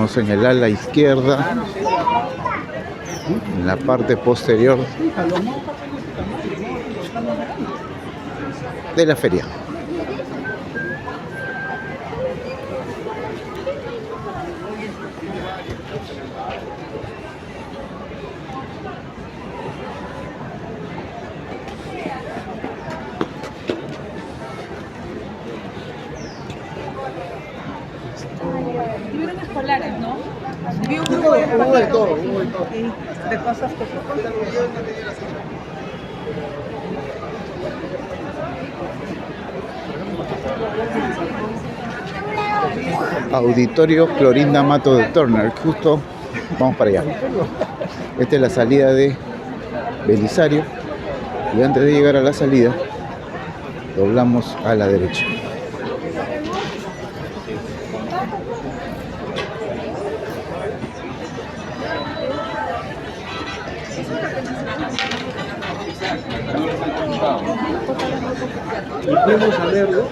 Estamos en el ala izquierda, en la parte posterior de la feria. Libros escolares, ¿no? Hubo de todo. De cosas que Auditorio Clorinda Mato de Turner, justo vamos para allá. Esta es la salida de Belisario y antes de llegar a la salida doblamos a la derecha. Vamos a verlo.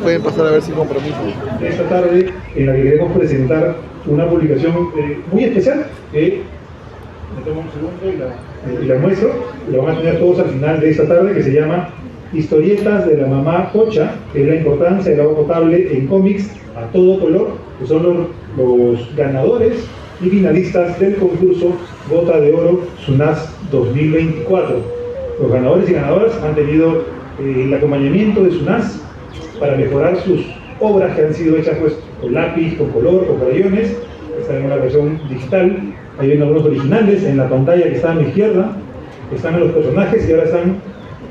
Pueden pasar a ver sin compromiso. Esta tarde en la que queremos presentar una publicación muy especial que me tomo un segundo y la muestro. La van a tener todos al final de esta tarde, que se llama Historietas de la Mamá Cocha, que es la importancia del agua potable en cómics a todo color, que son los ganadores y finalistas del concurso Gota de Oro SUNAS 2024. Los ganadores y ganadoras han tenido el acompañamiento de SUNAS para mejorar sus obras que han sido hechas pues, con lápiz, con color, con crayones. Están en una versión digital. Ahí ven algunos originales en la pantalla que está a mi izquierda. Están los personajes y ahora están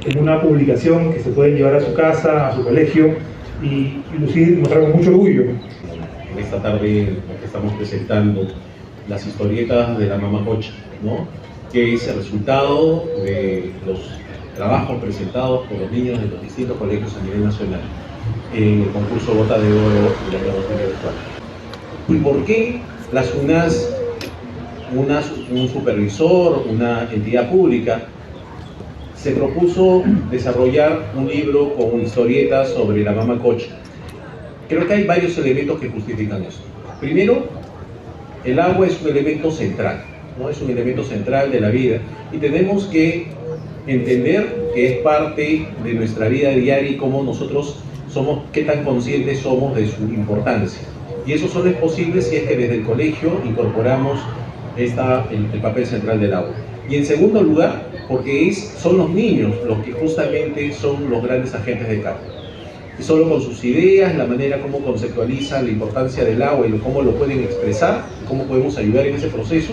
en una publicación que se pueden llevar a su casa, a su colegio y lucir y mostrar con mucho orgullo. En esta tarde estamos presentando las historietas de la Mamá Cocha, ¿no? Que es el resultado de los trabajos presentados por los niños de los distintos colegios a nivel nacional en el concurso Gota de Oro del año 2024. ¿Y por qué la SUNAS, un supervisor, una entidad pública, se propuso desarrollar un libro con historietas sobre la Mamá Cocha? Creo que hay varios elementos que justifican esto. Primero, el agua es un elemento central, ¿no? Es un elemento central de la vida y tenemos que entender que es parte de nuestra vida diaria y cómo nosotros somos, qué tan conscientes somos de su importancia. Y eso solo es posible si es que desde el colegio incorporamos el papel central del agua. Y en segundo lugar, porque son los niños los que justamente son los grandes agentes de cambio. Y solo con sus ideas, la manera como conceptualizan la importancia del agua y cómo lo pueden expresar, cómo podemos ayudar en ese proceso,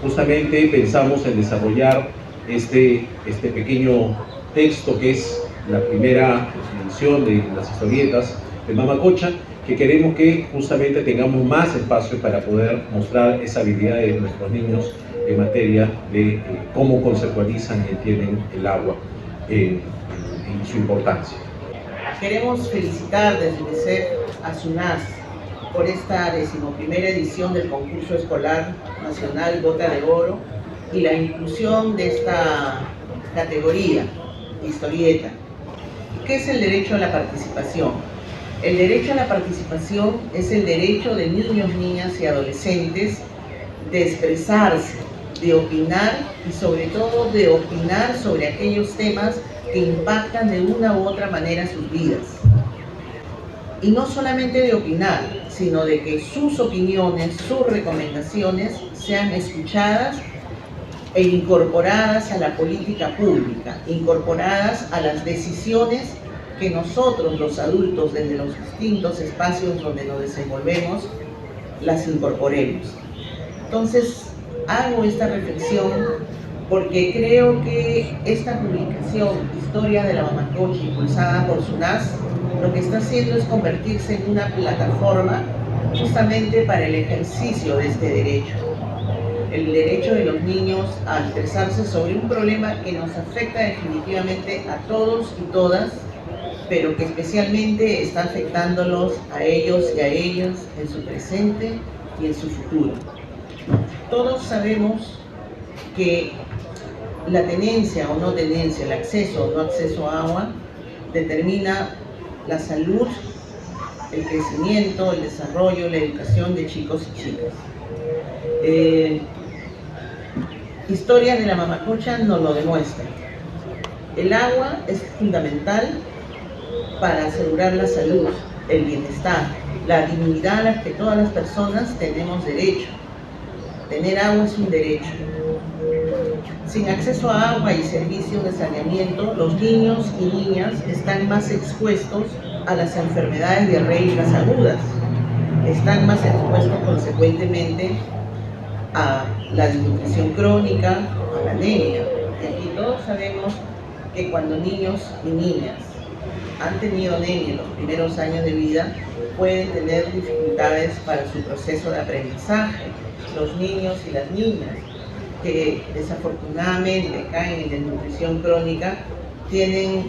justamente pensamos en desarrollar este pequeño texto que es la primera edición de las historietas de Mamá Cocha, que queremos que justamente tengamos más espacio para poder mostrar esa habilidad de nuestros niños en materia de cómo conceptualizan y entienden el agua y su importancia. Queremos felicitar desde UNICEF a SUNAS por esta 11ª edición del concurso escolar nacional Gota de Oro y la inclusión de esta categoría, historieta. ¿Qué es el derecho a la participación? El derecho a la participación es el derecho de niños, niñas y adolescentes de expresarse, de opinar y sobre todo de opinar sobre aquellos temas que impactan de una u otra manera sus vidas. Y no solamente de opinar, sino de que sus opiniones, sus recomendaciones sean escuchadas e incorporadas a la política pública, incorporadas a las decisiones que nosotros los adultos desde los distintos espacios donde nos desenvolvemos las incorporemos. Entonces hago esta reflexión porque creo que esta publicación, Historia de la Mamá Cocha, impulsada por SUNAS, lo que está haciendo es convertirse en una plataforma justamente para el ejercicio de este derecho. El derecho de los niños a expresarse sobre un problema que nos afecta definitivamente a todos y todas, pero que especialmente está afectándolos a ellos y a ellas en su presente y en su futuro. Todos sabemos que la tenencia o no tenencia, el acceso o no acceso a agua, determina la salud el crecimiento, el desarrollo, la educación de chicos y chicas. Historia de la mamacocha nos lo demuestra. El agua es fundamental para asegurar la salud, el bienestar, la dignidad a la que todas las personas tenemos derecho. Tener agua es un derecho. Sin acceso a agua y servicios de saneamiento, los niños y niñas están más expuestos a las enfermedades diarreicas agudas. Están más expuestos consecuentemente a la desnutrición crónica, a la anemia. Y aquí todos sabemos que cuando niños y niñas han tenido anemia en los primeros años de vida, pueden tener dificultades para su proceso de aprendizaje. Los niños y las niñas que desafortunadamente caen en desnutrición crónica tienen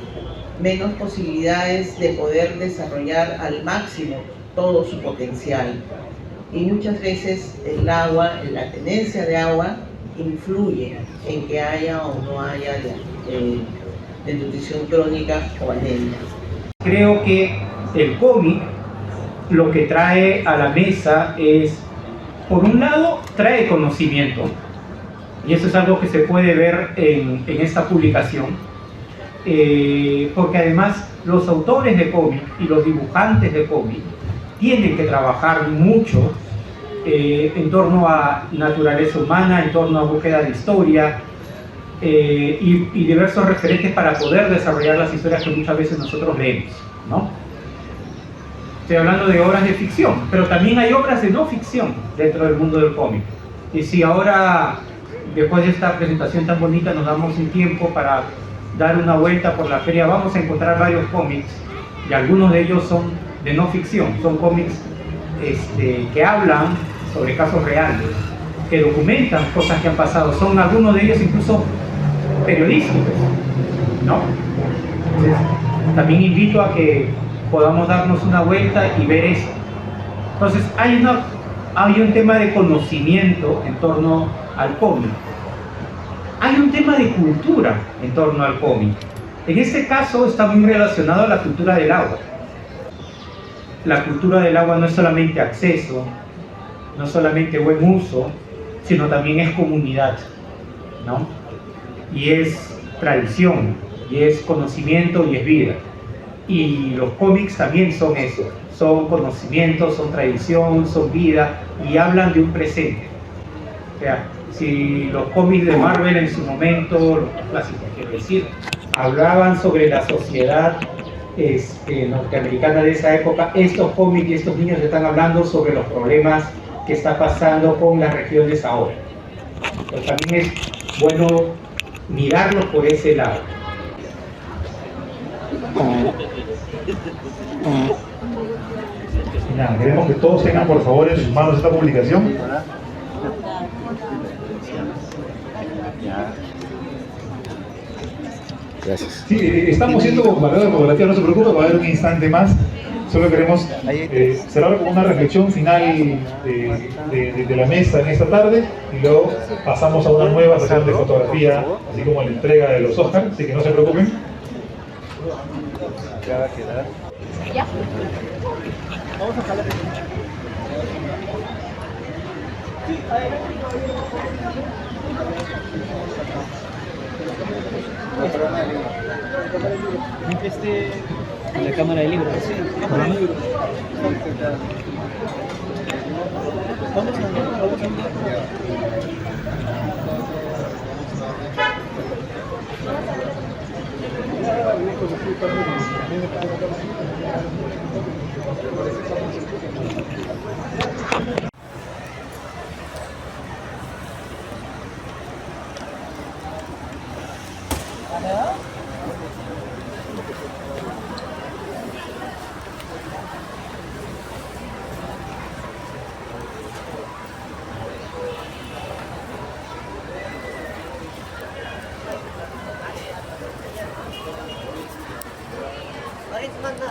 menos posibilidades de poder desarrollar al máximo todo su potencial. Y muchas veces el agua, la tenencia de agua, influye en que haya o no haya desnutrición crónica o anemia. Creo que el cómic lo que trae a la mesa es, por un lado, trae conocimiento, y eso es algo que se puede ver en esta publicación, porque además los autores de cómic y los dibujantes de cómic tienen que trabajar mucho en torno a naturaleza humana, en torno a búsqueda de historia y diversos referentes para poder desarrollar las historias que muchas veces nosotros leemos, ¿no? Estoy hablando de obras de ficción, pero también hay obras de no ficción dentro del mundo del cómic. Y si ahora, después de esta presentación tan bonita, nos damos un tiempo para dar una vuelta por la feria, vamos a encontrar varios cómics, y algunos de ellos son de no ficción, son cómics que hablan sobre casos reales, que documentan cosas que han pasado, son algunos de ellos incluso periodísticos, ¿no? Entonces, también invito a que podamos darnos una vuelta y ver eso. Entonces, hay un tema de conocimiento en torno al cómic. Hay un tema de cultura en torno al cómic. En este caso está muy relacionado a la cultura del agua. La cultura del agua no es solamente acceso, no solamente buen uso, sino también es comunidad, ¿no? Y es tradición, y es conocimiento, y es vida. Y los cómics también son eso, son conocimiento, son tradición, son vida, y hablan de un presente. O sea, si los cómics de Marvel en su momento, los clásicos quiero decir, hablaban sobre la sociedad norteamericana de esa época, estos cómics y estos niños están hablando sobre los problemas que está pasando con las regiones ahora. Pero también es bueno mirarlos por ese lado. Nada, queremos que todos tengan por favor en sus manos esta publicación. Gracias. Sí, estamos siendo bombardeados de fotografía, no se preocupe, va a haber un instante más. Solo queremos cerrar con una reflexión final de la mesa en esta tarde y luego pasamos a una nueva sesión de fotografía, así como la entrega de los Oscars, así que no se preocupen. ¿Ya? Vamos a jalar. La cámara de libros. Sí, cámara de libros. Vamos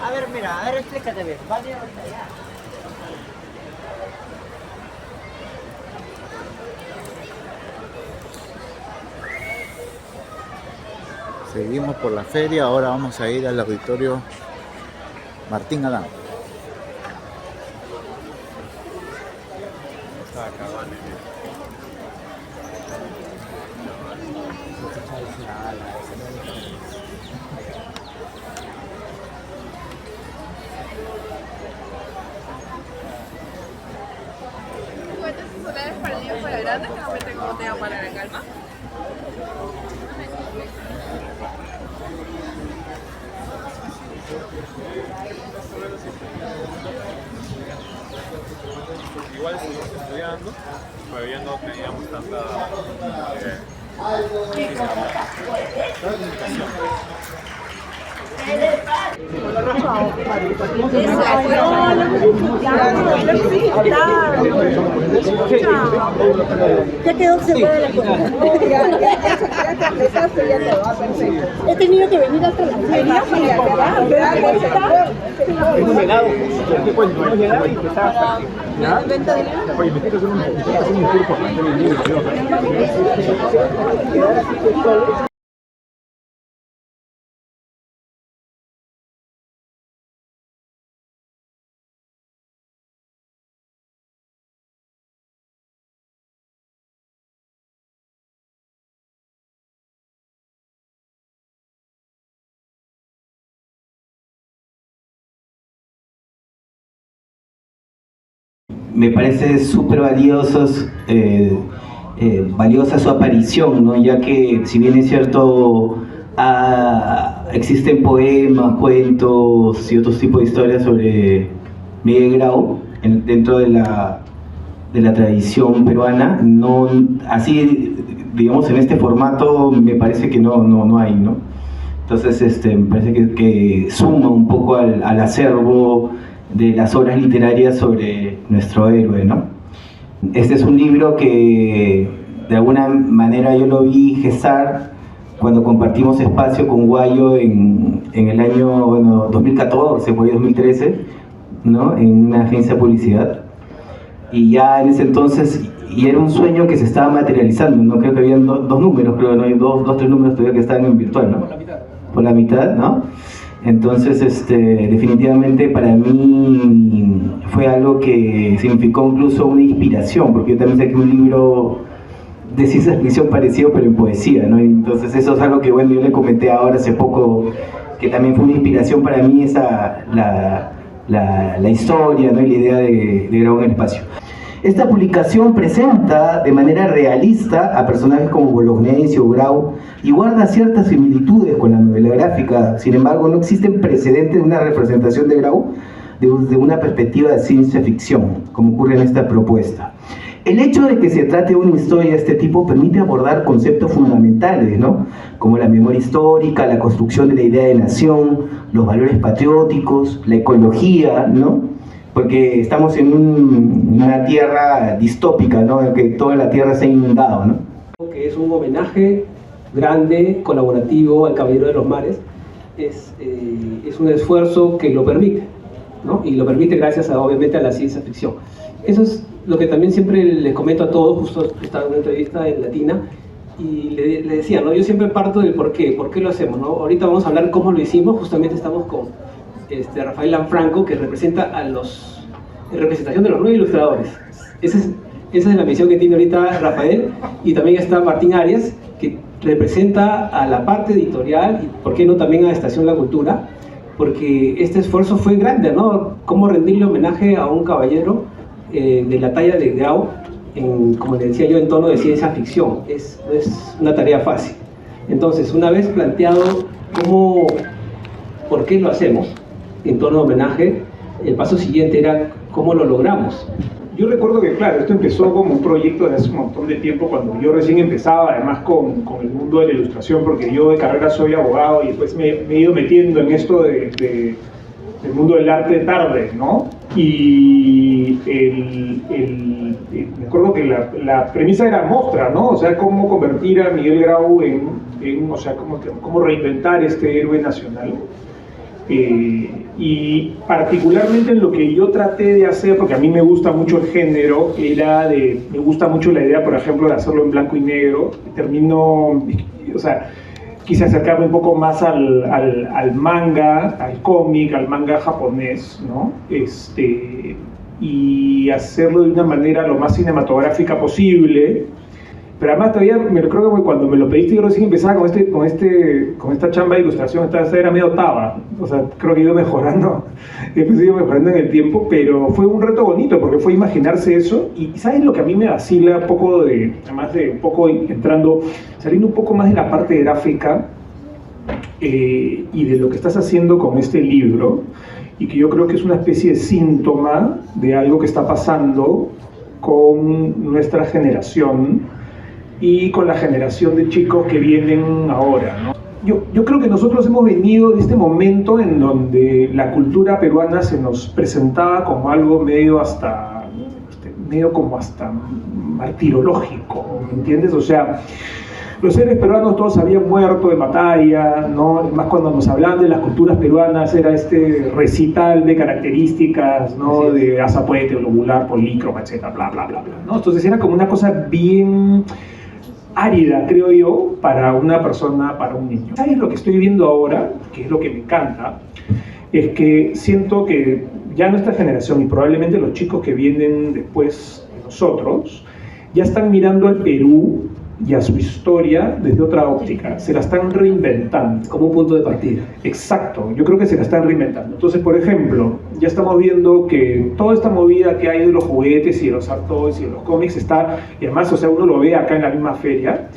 A ver, mira, a ver, explícate bien. Vale, ahorita ya. Seguimos por la feria, ahora vamos a ir al auditorio Martín Adán. Juguetes solares para niños para grandes que no meten como botella para la calma. Igual seguimos estudiando, pero ya no teníamos tanta Ya quedó segura de la cosa. He tenido que venir hasta la feria para llegar. Es un legado, ¿qué cuento? Hemos llegado y empezaba a partir. ¿Ya? Oye, me quiero hacer un tour por la tele del libro. Me parece súper valiosa su aparición, ¿no? Ya que si bien es cierto existen poemas, cuentos y otros tipos de historias sobre Miguel Grau dentro de la tradición peruana, no así, digamos, en este formato me parece que no hay, ¿no? Entonces me parece que suma un poco al acervo de las obras literarias sobre nuestro héroe, ¿no? Este es un libro que de alguna manera yo lo vi gestar cuando compartimos espacio con Guayo en el año 2014, por ahí 2013, ¿no? En una agencia de publicidad. Y ya en ese entonces, y era un sueño que se estaba materializando, ¿no? Creo que habían dos números, creo, ¿no? Hay tres números todavía que estaban en virtual, ¿no? Por la mitad, ¿no? Entonces, definitivamente para mí fue algo que significó incluso una inspiración, porque yo también saqué un libro de ciencia ficción parecido, pero en poesía, ¿no? Y entonces eso es algo que, bueno, yo le comenté ahora hace poco, que también fue una inspiración para mí la historia, ¿no? Y la idea de Grau en el espacio. Esta publicación presenta de manera realista a personajes como Bolognesi o Grau y guarda ciertas similitudes con la novela gráfica. Sin embargo, no existen precedentes de una representación de Grau desde una perspectiva de ciencia ficción, como ocurre en esta propuesta. El hecho de que se trate de una historia de este tipo permite abordar conceptos fundamentales, ¿no? Como la memoria histórica, la construcción de la idea de nación, los valores patrióticos, la ecología, ¿no? Porque estamos en una tierra distópica, ¿no? En que toda la tierra se ha inundado, ¿no? Que es un homenaje grande, colaborativo al Caballero de los Mares. Es un esfuerzo que lo permite, ¿no? Y lo permite gracias obviamente a la ciencia ficción. Eso es lo que también siempre les comento a todos. Justo estaba en una entrevista en Latina y le decía, ¿no? Yo siempre parto del por qué lo hacemos, ¿no? Ahorita vamos a hablar cómo lo hicimos. Justamente estamos con Rafael Lanfranco, que representa en representación de los 9 ilustradores. Esa es la misión que tiene ahorita Rafael, y también está Martín Arias, que representa a la parte editorial y, ¿por qué no, también a Estación La Cultura? Porque este esfuerzo fue grande, ¿no? Cómo rendirle homenaje a un caballero de la talla de Grau, como le decía yo, en tono de ciencia ficción. No es una tarea fácil. Entonces, una vez planteado por qué lo hacemos, en torno a homenaje, el paso siguiente era cómo lo logramos. Yo recuerdo que, claro, esto empezó como un proyecto de hace un montón de tiempo, cuando yo recién empezaba, además con el mundo de la ilustración, porque yo de carrera soy abogado y después me he ido metiendo en esto del mundo del arte tarde, ¿no? Y me acuerdo que la premisa era mostrar, ¿no? O sea, cómo convertir a Miguel Grau o sea, cómo reinventar este héroe nacional. Y particularmente en lo que yo traté de hacer, porque a mí me gusta mucho el género, me gusta mucho la idea, por ejemplo, de hacerlo en blanco y negro. Quise acercarme un poco más al manga, al cómic, al manga japonés, ¿no? y hacerlo de una manera lo más cinematográfica posible. Pero además todavía creo que cuando me lo pediste yo recién empezaba con esta chamba de ilustración, esta era medio taba, o sea, creo que he ido mejorando en el tiempo, pero fue un reto bonito porque fue imaginarse eso. Y ¿sabes lo que a mí me vacila un poco además de un poco saliendo un poco más de la parte gráfica y de lo que estás haciendo con este libro, y que yo creo que es una especie de síntoma de algo que está pasando con nuestra generación y con la generación de chicos que vienen ahora, ¿no? Yo creo que nosotros hemos venido de este momento en donde la cultura peruana se nos presentaba como algo medio como hasta martirológico, ¿me entiendes? O sea, los héroes peruanos todos habían muerto de batalla, ¿no? Además, cuando nos hablaban de las culturas peruanas era este recital de características, ¿no? De azapuete, globular, polícroma, etcétera, bla, bla, bla, bla, ¿no? Entonces era como una cosa bien árida, creo yo, para una persona, para un niño. ¿Sabes lo que estoy viendo ahora? Que es lo que me encanta, es que siento que ya nuestra generación y probablemente los chicos que vienen después de nosotros ya están mirando al Perú y a su historia desde otra óptica, se la están reinventando. Como un punto de partida. Exacto, yo creo que se la están reinventando. Entonces, por ejemplo, ya estamos viendo que toda esta movida que hay de los juguetes y de los art toys y de los cómics está, y además, o sea, uno lo ve acá en la misma feria,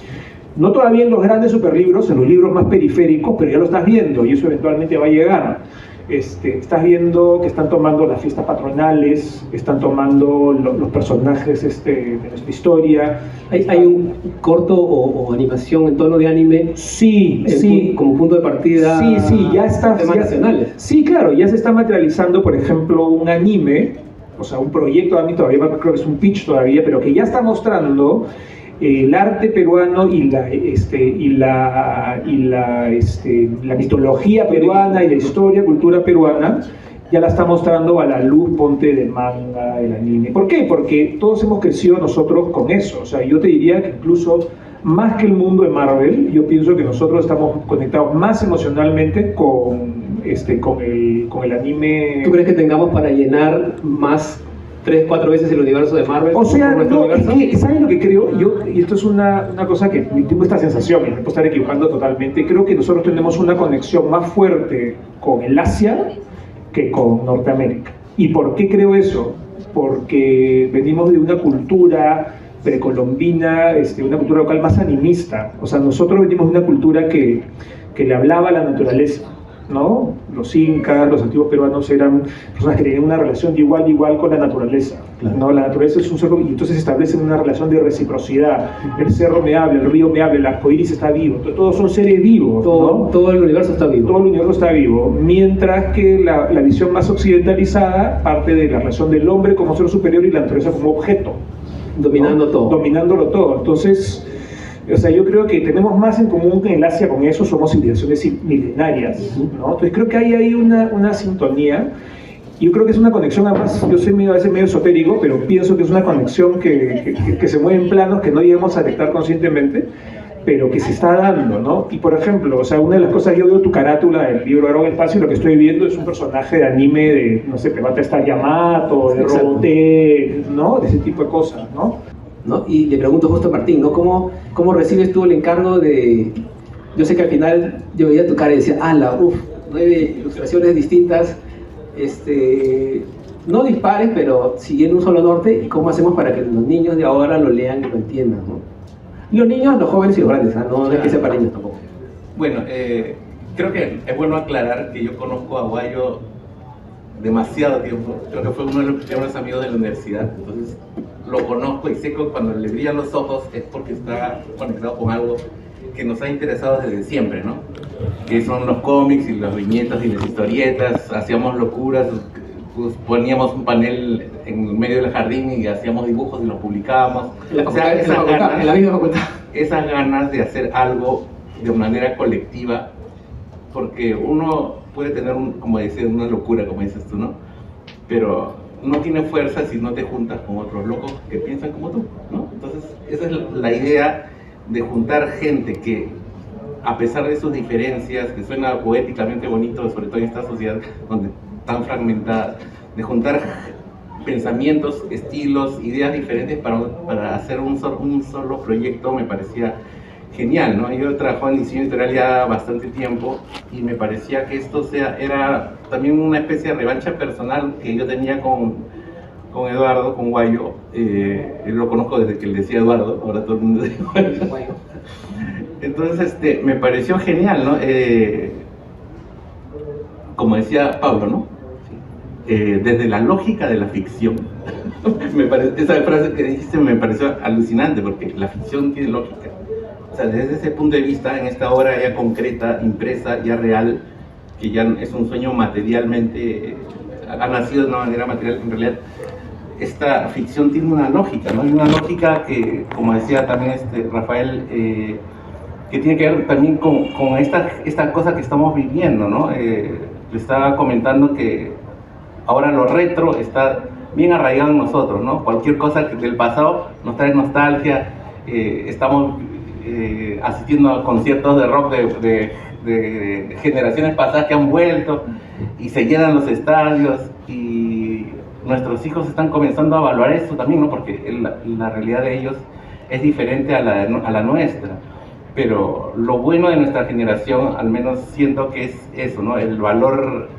no todavía en los grandes superlibros, en los libros más periféricos, pero ya lo estás viendo y eso eventualmente va a llegar. Estás viendo que están tomando las fiestas patronales, están tomando los personajes de nuestra historia. ¿Hay un corto o animación en tono de anime? Sí. Como punto de partida. Sí, ya está. Temas nacionales. Sí, claro, ya se está materializando, por ejemplo, un anime, o sea, un proyecto, a mí todavía creo que es un pitch todavía, pero que ya está mostrando el arte peruano y la mitología peruana y la historia, cultura peruana, ya la está mostrando a la luz, ponte, del manga, del anime. ¿Por qué? Porque todos hemos crecido nosotros con eso. O sea, yo te diría que incluso más que el mundo de Marvel, yo pienso que nosotros estamos conectados más emocionalmente con el anime. ¿Tú crees que tengamos para llenar más 3-4 veces el universo de Marvel? O sea, no, es que, ¿sabes lo que creo? Yo, y esto es una cosa que tengo esta sensación, y me puedo estar equivocando totalmente, creo que nosotros tenemos una conexión más fuerte con el Asia que con Norteamérica. ¿Y por qué creo eso? Porque venimos de una cultura precolombina, una cultura local más animista. O sea, nosotros venimos de una cultura que le hablaba a la naturaleza, ¿no? Los incas, los antiguos peruanos eran personas que tenían una relación de igual a igual con la naturaleza, ¿no? La naturaleza es un ser, y entonces establecen una relación de reciprocidad. El cerro me habla, el río me habla, el arcoíris está vivo, todos son seres vivos, ¿no? Todo el universo está vivo. Todo el universo está vivo, mientras que la visión más occidentalizada parte de la relación del hombre como ser superior y la naturaleza como objeto, dominando, ¿no? Todo. Dominándolo todo. Entonces, o sea, yo creo que tenemos más en común que en el Asia con eso, somos civilizaciones milenarias, ¿no? Entonces creo que hay ahí una sintonía, y yo creo que es una conexión, además, yo soy a veces medio esotérico, pero pienso que es una conexión que se mueve en planos que no llegamos a detectar conscientemente, pero que se está dando, ¿no? Y por ejemplo, o sea, una de las cosas, yo veo tu carátula del libro Aro del Espacio, y lo que estoy viendo es un personaje de anime de, no sé, Battlestar Yamato, de Robotech, ¿no? De ese tipo de cosas, ¿no? Y le pregunto justo a Martín, ¿no? ¿Cómo recibes tú el encargo de...? Yo sé que al final yo veía tu cara y decía, 9 ilustraciones distintas, no dispares, pero siguiendo un solo norte, ¿y cómo hacemos para que los niños de ahora lo lean y lo entiendan, ¿no? Los niños, los jóvenes y los grandes, no es que sea para niños tampoco. Bueno, creo que es bueno aclarar que yo conozco a Guayo demasiado tiempo. Creo que fue uno de los primeros amigos de la universidad, entonces lo conozco y sé que cuando le brillan los ojos es porque está conectado con algo que nos ha interesado desde siempre, ¿no? Que son los cómics y las viñetas y las historietas. Hacíamos locuras, pues poníamos un panel en medio del jardín y hacíamos dibujos y los publicábamos. En la misma facultad. Esas ganas de hacer algo de manera colectiva, porque uno puede tener, como decir, una locura, como dices tú, ¿no? Pero no tiene fuerza si no te juntas con otros locos que piensan como tú, ¿no? Entonces, esa es la idea de juntar gente que, a pesar de sus diferencias, que suena poéticamente bonito, sobre todo en esta sociedad donde tan fragmentada, de juntar pensamientos, estilos, ideas diferentes para hacer un solo proyecto me parecía genial, ¿no? Yo he trabajado en diseño editorial ya bastante tiempo y me parecía que esto era también una especie de revancha personal que yo tenía con Eduardo, con Guayo. Él lo conozco desde que él decía Eduardo, ahora todo el mundo dice Guayo. Entonces me pareció genial, ¿no? Como decía Pablo, ¿no? Desde la lógica de la ficción. Esa frase que dijiste me pareció alucinante porque la ficción tiene lógica. O sea, desde ese punto de vista, en esta obra ya concreta, impresa, ya real, que ya es un sueño materialmente, ha nacido de una manera material, en realidad, esta ficción tiene una lógica, ¿no? Y una lógica que, como decía también Rafael, que tiene que ver también con esta cosa que estamos viviendo, ¿no? Le estaba comentando que ahora lo retro está bien arraigado en nosotros, ¿no? Cualquier cosa del pasado nos trae nostalgia. Estamos asistiendo a conciertos de rock de generaciones pasadas que han vuelto y se llenan los estadios, y nuestros hijos están comenzando a evaluar esto también, ¿no? Porque la realidad de ellos es diferente a la nuestra. Pero lo bueno de nuestra generación, al menos siento que es eso, ¿no? El valor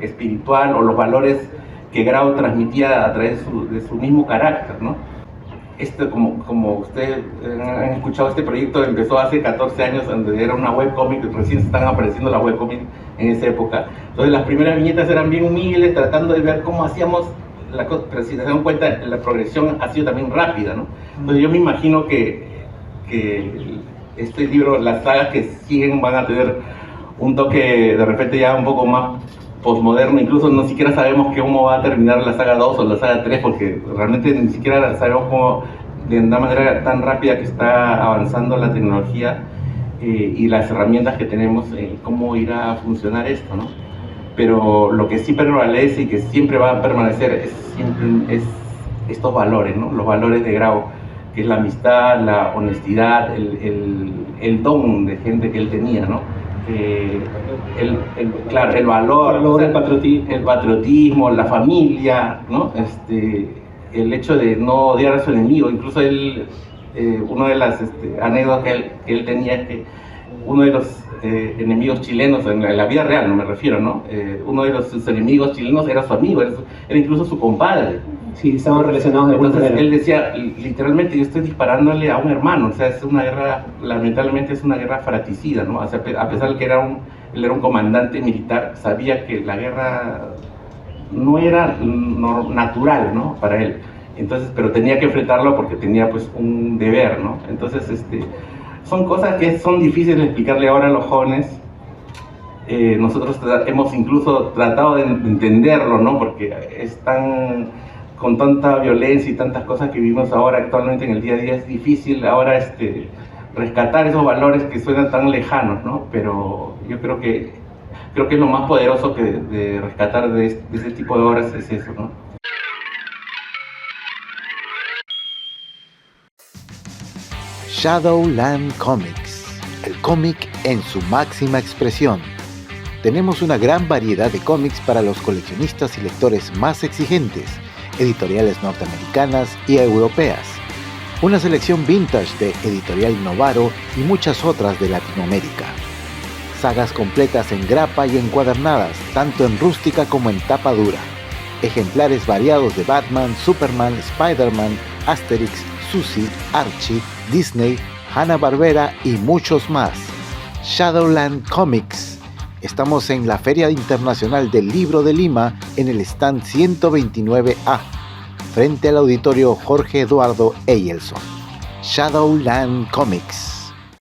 espiritual o los valores que Grau transmitía a través de su mismo carácter, ¿no? Como ustedes han escuchado, este proyecto empezó hace 14 años, donde era una webcomic, recién se están apareciendo las webcomics en esa época. Entonces las primeras viñetas eran bien humildes, tratando de ver cómo hacíamos la cosa, pero si se dan cuenta, la progresión ha sido también rápida, ¿no? Entonces yo me imagino que este libro, las sagas que siguen van a tener un toque de repente ya un poco más postmoderno, incluso no siquiera sabemos cómo va a terminar la saga 2 o la saga 3, porque realmente ni siquiera sabemos cómo, de una manera tan rápida que está avanzando la tecnología y las herramientas que tenemos, cómo irá a funcionar esto, ¿no? Pero lo que sí prevalece y que siempre va a permanecer es estos valores, ¿no? Los valores de Grau, que es la amistad, la honestidad, el don de gente que él tenía, ¿no? Claro, el valor, o sea, el patriotismo, la familia, ¿no? El hecho de no odiar a su enemigo. Incluso él, una de las anécdotas que él tenía es que uno de los enemigos chilenos, en la vida real no me refiero, ¿no? Uno de sus enemigos chilenos era su amigo, era incluso su compadre. Sí, estaban relacionados de alguna manera. Él decía, literalmente, yo estoy disparándole a un hermano. O sea, es una guerra, lamentablemente es una guerra fratricida, ¿no? O sea, a pesar de que él era un comandante militar, sabía que la guerra no era natural, ¿no? Para él. Entonces, pero tenía que enfrentarlo porque tenía pues un deber, ¿no? Entonces, son cosas que son difíciles de explicarle ahora a los jóvenes. Nosotros hemos incluso tratado de entenderlo, ¿no? Porque con tanta violencia y tantas cosas que vivimos ahora actualmente en el día a día, es difícil ahora rescatar esos valores que suenan tan lejanos, ¿no? Pero yo creo que es lo más poderoso de rescatar de ese tipo de obras, es eso, ¿no? Shadowland Comics, el cómic en su máxima expresión. Tenemos una gran variedad de cómics para los coleccionistas y lectores más exigentes, editoriales norteamericanas y europeas, una selección vintage de Editorial Novaro y muchas otras de Latinoamérica. Sagas completas en grapa y encuadernadas, tanto en rústica como en tapa dura. Ejemplares variados de Batman, Superman, Spider-Man, Asterix, Suzy, Archie, Disney, Hanna-Barbera y muchos más. Shadowland Comics. Estamos en la Feria Internacional del Libro de Lima, en el stand 129A, frente al auditorio Jorge Eduardo Eyelson. Shadowland Comics.